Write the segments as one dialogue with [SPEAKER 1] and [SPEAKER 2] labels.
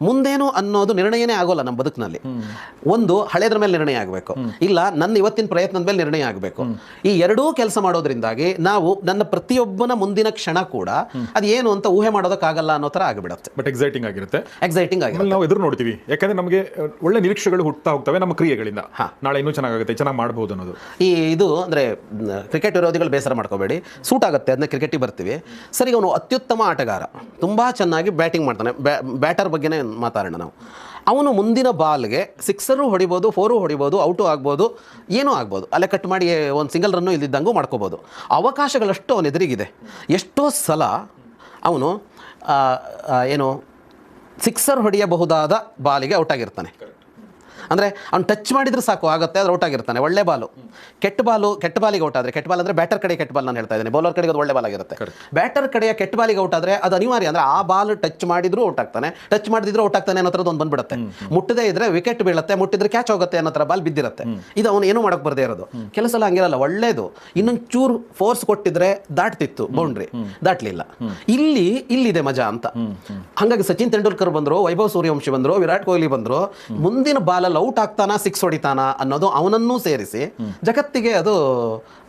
[SPEAKER 1] ಮುಂದೇನು ಅನ್ನೋದು ನಿರ್ಣಯನೇ ಆಗೋಲ್ಲ ನಮ್ಮ ಬದುಕಿನಲ್ಲಿ. ಒಂದು ಹಳೇದ್ರ ಮೇಲೆ ನಿರ್ಣಯ ಆಗಬೇಕು, ಇಲ್ಲ ನನ್ನ ಇವತ್ತಿನ ಪ್ರಯತ್ನದ ಮೇಲೆ ನಿರ್ಣಯ ಆಗಬೇಕು. ಈ ಎರಡೂ ಕೆಲಸ ಮಾಡೋದ್ರಿಂದಾಗಿ ನಾವು ನನ್ನ ಪ್ರತಿಯೊಬ್ಬನ ಮುಂದಿನ ಕ್ಷಣ ಕೂಡ ಅದು ಏನು ಅಂತ ಊಹೆ ಮಾಡೋದಕ್ಕಾಗಲ್ಲ ಅನ್ನೋ ಥರ ಆಗಿಬಿಡುತ್ತೆ.
[SPEAKER 2] ಬಟ್ ಎಕ್ಸೈಟಿಂಗ್ ಆಗಿರುತ್ತೆ.
[SPEAKER 1] ನಾವು
[SPEAKER 2] ಎದುರು ನೋಡ್ತೀವಿ, ಯಾಕಂದ್ರೆ ನಮಗೆ ಒಳ್ಳೆ ನಿರೀಕ್ಷೆಗಳು ಹುಟ್ಟುತ್ತಾ ಹೋಗ್ತವೆ ನಮ್ಮ ಕ್ರಿಯೆಗಳಿಂದ. ನಾಳೆ ಇನ್ನೂ ಚೆನ್ನಾಗುತ್ತೆ, ಚೆನ್ನಾಗಿ ಮಾಡ್ಬೋದು ಅನ್ನೋದು.
[SPEAKER 1] ಇದು ಅಂದರೆ ಕ್ರಿಕೆಟ್ ವಿರೋಧಿಗಳು ಬೇಸರ ಮಾಡ್ಕೋಬೇಡಿ, ಸೂಟ್ ಆಗುತ್ತೆ, ಅದನ್ನ ಕ್ರಿಕೆಟಿಗೆ ಬರ್ತೀವಿ. ಸರಿ, ಅವನು ಅತ್ಯುತ್ತಮ ಆಟಗಾರ, ತುಂಬ ಚೆನ್ನಾಗಿ ಬ್ಯಾಟಿಂಗ್ ಮಾಡ್ತಾನೆ. ಬ್ಯಾಟರ್ ಬಗ್ಗೆನೇ ಮಾತಾಡೋಣ ನಾವು. ಅವನು ಮುಂದಿನ ಬಾಲ್ಗೆ ಸಿಕ್ಸರು ಹೊಡಿಬೋದು, ಫೋರು ಹೊಡಿಬೋದು, ಔಟು ಆಗ್ಬೋದು, ಏನೂ ಆಗ್ಬೋದು, ಅಲ್ಲೇ ಕಟ್ ಮಾಡಿ ಒಂದು ಸಿಂಗಲ್ ರನ್ನು ಇಲ್ದಿದ್ದಂಗೂ ಮಾಡ್ಕೋಬೋದು. ಅವಕಾಶಗಳಷ್ಟು ಅವನ ಎದುರಿಗಿದೆ. ಎಷ್ಟೋ ಸಲ ಅವನು ಏನು ಸಿಕ್ಸರ್ ಹೊಡೆಯಬಹುದಾದ ಬಾಲಿಗೆ ಔಟ್ ಆಗಿರ್ತಾನೆ. ಅಂದರೆ ಅವ್ನು ಟಚ್ ಮಾಡಿದ್ರೆ ಸಾಕು ಆಗುತ್ತೆ, ಅದು ಔಟ್ ಆಗಿರ್ತಾನೆ. ಒಳ್ಳೆ ಬಾಲು, ಕೆಟ್ಟ ಬಾಲಿಗೆ ಔಟ್ ಆದರೆ, ಕೆಟ್ಟ ಬಾಲ್ ಅಂದರೆ ಬ್ಯಾಟರ್ ಕಡೆ ಕೆಟ್ಟ ಬಾಲ್ ನಾನು ಹೇಳ್ತಾ ಇದ್ದೀನಿ, ಬೌಲರ್ ಕಡೆಗೆ ಅದು ಒಳ್ಳೆ ಬಾಲ್ ಆಗಿರುತ್ತೆ. ಬ್ಯಾಟರ್ ಕಡೆಯ ಕೆಟ್ಟ ಬಾಲಿಗೆ ಔಟ್ ಆದರೆ ಅದು ಅನಿವಾರ್ಯ. ಅಂದರೆ ಆ ಬಾಲ್ ಟಚ್ ಮಾಡಿದ್ರು ಔಟ್ ಆಗ್ತಾನೆ, ಟಚ್ ಮಾಡಿದ್ರು ಔಟ್ ಆಗ್ತಾನೆ ಅನ್ನೋ ಥರದ್ದು ಒಂದು ಬಂದ್ಬಿಡುತ್ತೆ. ಮುಟ್ಟದೇ ಇದ್ರೆ ವಿಕೆಟ್ ಬೀಳುತ್ತೆ, ಮುಟ್ಟಿದ್ರೆ ಕ್ಯಾಚ್ ಹೋಗುತ್ತೆ ಅನ್ನೋ ಥರ ಬಾಲ್ ಬಿದ್ದಿರುತ್ತೆ. ಇದು ಅವನು ಏನೂ ಮಾಡೋಕ್ಕೆ ಬರದೇ ಇರೋದು. ಕೆಲಸ ಎಲ್ಲ ಹಂಗಿರಲ್ಲ, ಒಳ್ಳೇದು ಇನ್ನೊಂದು ಚೂರು ಫೋರ್ಸ್ ಕೊಟ್ಟಿದ್ರೆ ದಾಟ್ತಿತ್ತು ಬೌಂಡ್ರಿ, ದಾಟ್ಲಿಲ್ಲ. ಇಲ್ಲಿದೆ ಮಜಾ ಅಂತ. ಹಾಗಾಗಿ ಸಚಿನ್ ತೆಂಡೂಲ್ಕರ್ ಬಂದರು, ವೈಭವ್ ಸೂರ್ಯವಂಶಿ ಬಂದರು, ವಿರಾಟ್ ಕೊಹ್ಲಿ ಬಂದರು, ಮುಂದಿನ ಬಾಲಲ್ಲಿ ಔಟ್ ಆಗ್ತಾನ ಸಿಕ್ಸ್ ಹೊಡಿತಾನ ಅನ್ನೋದು ಅವನನ್ನೂ ಸೇರಿಸಿ ಜಗತ್ತಿಗೆ ಅದು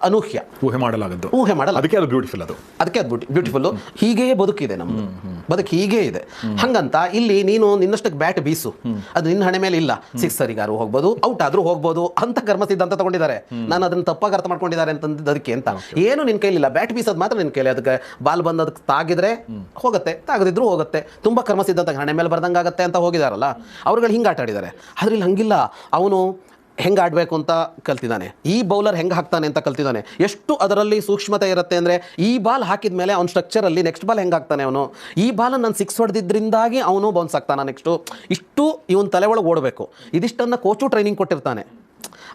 [SPEAKER 1] ಅನೂಹ್ಯ,
[SPEAKER 2] ಊಹೆ ಮಾಡಲಾಗದ್ದು,
[SPEAKER 1] ಊಹೆ ಮಾಡಲ್ಲ.
[SPEAKER 2] ಅದಕ್ಕೆ ಅದು ಬ್ಯೂಟಿಫುಲ್. ಅದಕ್ಕೆ
[SPEAKER 1] ಅದು ಬ್ಯೂಟಿಫುಲ್. ಹೀಗೇ ಬದುಕಿದೆ ನಮ್ದು, ಬದುಕು ಹೀಗೇ ಇದೆ. ಹಂಗಂತ ಇಲ್ಲಿ ನೀನು ನಿನ್ನಷ್ಟಕ್ಕೆ ಬ್ಯಾಟ್ ಬೀಸು, ಅದು ನಿನ್ನ ಹಣೆ ಮೇಲೆ ಇಲ್ಲ. ಸಿಕ್ಸರಿಗಾರು ಹೋಗ್ಬೋದು, ಔಟ್ ಆದ್ರೂ ಹೋಗ್ಬೋದು ಅಂತ ಕರ್ಮ ಸಿದ್ಧಾಂತ ತಗೊಂಡಿದ್ದಾರೆ. ನಾನು ಅದನ್ನ ತಪ್ಪಾಗಿ ಅರ್ಥ ಮಾಡ್ಕೊಂಡಿದ್ದಾರೆ ಅಂತಂದಿದ್ದು ಅದಕ್ಕೆ ಅಂತ. ಏನು ನಿನ್ನ ಕೈಲಿಲ್ಲ, ಬ್ಯಾಟ್ ಬೀಸೋದು ಮಾತ್ರ ನಿನ್ನ ಕೈಲಿ. ಅದಕ್ಕೆ ಬಾಲ್ ಬಂದು ಅದಕ್ಕೆ ತಾಗಿದ್ರೆ ಹೋಗುತ್ತೆ, ತಾಗದಿದ್ರು ಹೋಗುತ್ತೆ. ತುಂಬ ಕರ್ಮ ಸಿದ್ಧಾಂತ ಹಣೆ ಮೇಲೆ ಬರ್ದಂಗಾಗತ್ತೆ ಅಂತ ಹೋಗಿದಾರಲ್ಲ, ಅವ್ರುಗಳು ಹಿಂಗೆ ಆಟ ಆಡಿದ್ದಾರೆ. ಆದ್ರೆ ಇಲ್ಲಿ ಹಂಗಿಲ್ಲ. ಅವನು ಹೆಂಗೆ ಆಡಬೇಕು ಅಂತ ಕಲ್ತಿದ್ದಾನೆ, ಈ ಬೌಲರ್ ಹೆಂಗೆ ಹಾಕ್ತಾನೆ ಅಂತ ಕಲ್ತಿದ್ದಾನೆ. ಎಷ್ಟು ಅದರಲ್ಲಿ ಸೂಕ್ಷ್ಮತೆ ಇರುತ್ತೆ ಅಂದರೆ, ಈ ಬಾಲ್ ಹಾಕಿದ ಮೇಲೆ ಅವ್ನ ಸ್ಟ್ರಕ್ಚರಲ್ಲಿ ನೆಕ್ಸ್ಟ್ ಬಾಲ್ ಹೆಂಗೆ ಹಾಕ್ತಾನೆ ಅವನು, ಈ ಬಾಲ್ ನಾನು ಸಿಕ್ಸ್ ಹೊಡೆದಿದ್ದರಿಂದಾಗಿ ಅವನು ಬೌನ್ಸ್ ಆಗ್ತಾನೆ ನೆಕ್ಸ್ಟು, ಇಷ್ಟು ಇವನ್ ತಲೆ ಒಳಗೆ ಓಡಬೇಕು. ಇದಿಷ್ಟನ್ನು ಕೋಚು ಟ್ರೈನಿಂಗ್ ಕೊಟ್ಟಿರ್ತಾನೆ.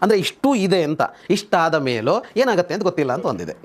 [SPEAKER 1] ಅಂದರೆ ಇಷ್ಟು ಇದೆ ಅಂತ. ಇಷ್ಟಾದ ಮೇಲೂ ಏನಾಗುತ್ತೆ ಅಂತ ಗೊತ್ತಿಲ್ಲ ಅಂತ ಒಂದಿದೆ.